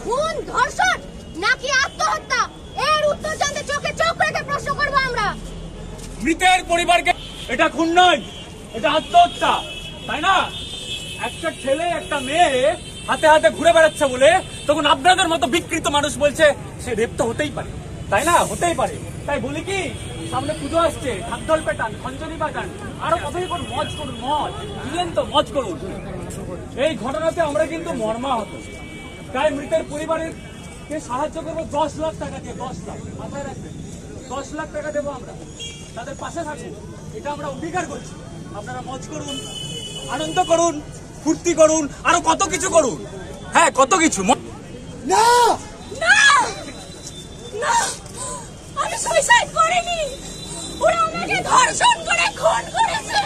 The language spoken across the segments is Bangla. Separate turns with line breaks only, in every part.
খুন, ধর্ষণ নাকি আত্মহত্যা, এর উত্তর জানতে চোখে চোখ রেখে প্রশ্ন করব আমরা।
মৃতের পরিবারকে এটা খুন নয়, এটা আত্মহত্যা, তাই না? একটা ছেলে একটা মেয়ে হাতে হাতে ঘুরে বেড়াচ্ছে বলে তখন আপনাদের মতো বিকৃত মানুষ বলছে সে রেপ তো হতেই পারে, তাই না? হতেই পারে। তাই বলি কি, সামনে পুজো আসছে, ঢাকঢোল পেটান, খঞ্জনি বাজান, আরো কথাই করুন, মজ করুন, মজ দিলেন তো মজ করুন। এই ঘটনাতে আমরা কিন্তু মর্মাহত, তাই মৃতের পরিবারের সাহায্য করবো 10 লাখ টাকা দিয়ে। 10 লাখ মাথায় রাখবেন, 10 লাখ টাকা দেবো আমরা, তাদের পাশে থাকুন, এটা আমরা অঙ্গীকার করছি। আপনারা মজ করুন, আনন্দ করুন, ফুর্তি করুন, আরো কত কিছু করুন। হ্যাঁ, কত কিছু।
না না না, আমি সুইসাইড করিনি, ওরা আমাকে ধর্ষণ করে খুন করেছে।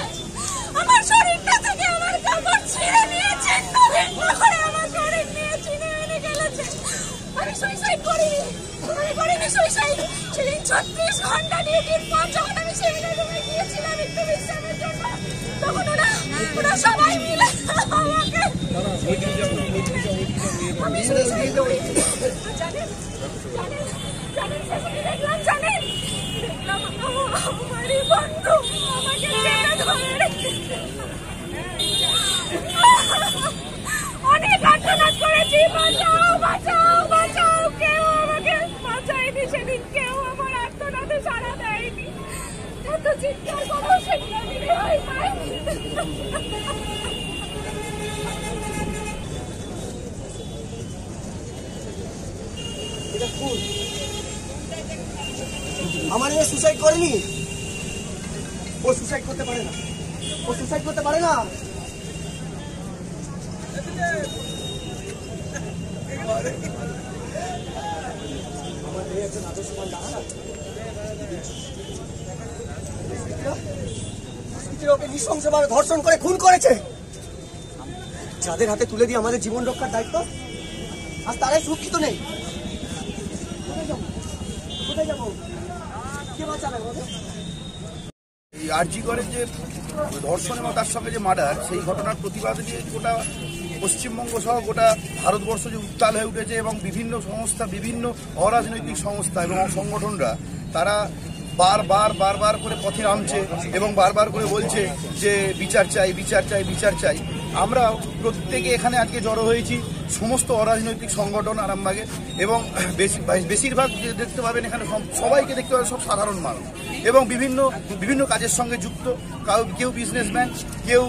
আমার শরীরটা থেকে আমার কাপড় ছিঁড়ে নিয়ে ছিন্ন ভিন্ন করে আমার শরীর নিয়ে ছিনে এনে গেলেছে। আমি সুইসাইড করিনি, আমি করিনি সুইসাইড। সেদিন 36 ঘন্টা ডিউটির পর যখন আমি সেমিনার রুমে গিয়েছিলাম একটু বিশ্রামের জন্য, তখন ওরা সবাই মিলে আমাকে আমি সুইসাইড করেছি। জানেন দেখলাম আমারই বন্ধু আমাকে টেনে ধরে রেখেছে। অনেক আর্তনাদ করেছি, বাঁচাও বাঁচাও বাঁচাও, কেউ আমাকে বাঁচায়নি। সেদিন কেউ আমার আর্তনাদে সাড়া দেয়নি, এত চিৎকার করো সেদিন আমি রেহাই পাইনি।
আমার মেয়ে সুসাইড করেনি, ও সুসাইড করতে পারে না, ও সুসাইড করতে পারে না। আমার মেয়ে একজন আদর্শবান দাঁড়া, ওকে নৃশংসভাবে ধর্ষণ করে খুন করেছে। যাদের হাতে তুলে দিয়ে আমাদের জীবন রক্ষার দায়িত্ব, আজ তারাই সুরক্ষিত নেই। কোথায় যাবো, কে বাঁচাবে?
এই আরজি করেন যে ধর্ষণ এবং তার সঙ্গে যে মার্ডার, সেই ঘটনার প্রতিবাদে যে গোটা পশ্চিমবঙ্গ সহ গোটা ভারতবর্ষ যে উত্তাল হয়ে উঠেছে এবং বিভিন্ন সংস্থা, বিভিন্ন অরাজনৈতিক সংস্থা এবং সংগঠনরা তারা বারবার করে পথে নামছে এবং বারবার করে বলছে যে বিচার চাই, বিচার চাই, বিচার চাই। আমরা প্রত্যেকে এখানে আজকে জড়ো হয়েছি, সমস্ত অরাজনৈতিক সংগঠন আরামবাগে, এবং বেশিরভাগ দেখতে পাবেন এখানে সবাইকে দেখতে পাবেন সব সাধারণ মানুষ এবং বিভিন্ন কাজের সঙ্গে যুক্ত। কেউ বিজনেসম্যান, কেউ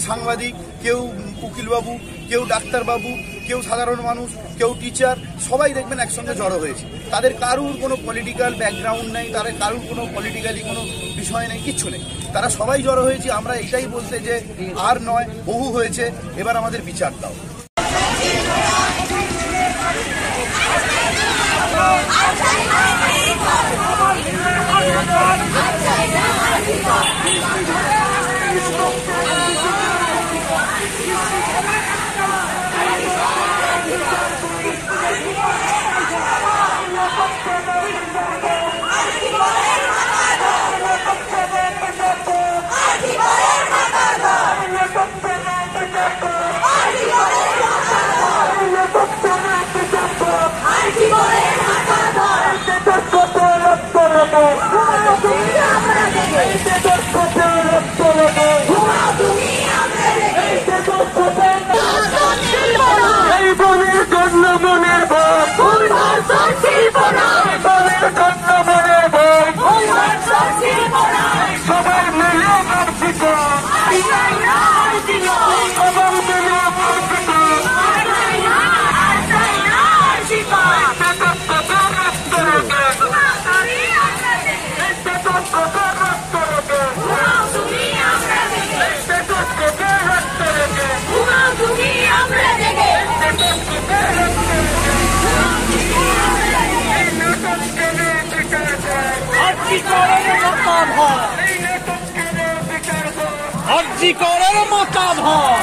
সাংবাদিক, কেউ উকিলবাবু, কেউ ডাক্তারবাবু, কেউ সাধারণ মানুষ, কেউ টিচার, সবাই দেখবেন একসঙ্গে জড়ো হয়েছে। তাদের কারুর কোনো পলিটিক্যাল ব্যাকগ্রাউন্ড নেই, তাদের কারুর কোনো পলিটিক্যালি কোনো বিষয় নেই, কিচ্ছু নেই। তারা সবাই জড়ো হয়েছে আমরা এটাই বলতে যে আর নয়, বহু হয়েছে, এবার আমাদের বিচার দাও।
আরজি করের মাথা ভার।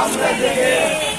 আমরা দেখে